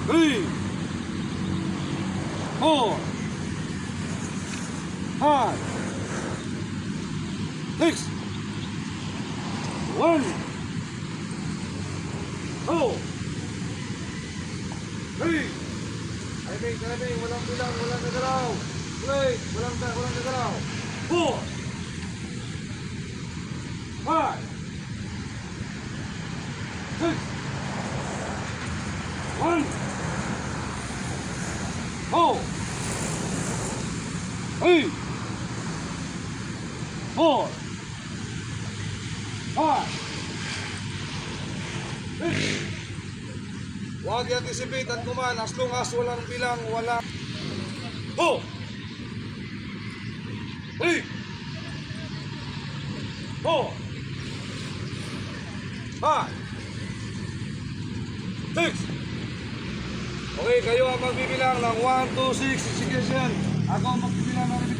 3, 4, 5, 6, 1, 2, 3. Timing, walang bilang, walang gagalaw. Wait, walang gagalaw. 4, 5, 6, 1, 2, 3, 4, 5, 6. Huwag i-anticipate ang kuman as long as walang bilang, walang 2, 3, 4, 5, 6. Okay, kayo ang magbibilang ng 1, 2, 6 execution. Ako ang magbibilang ng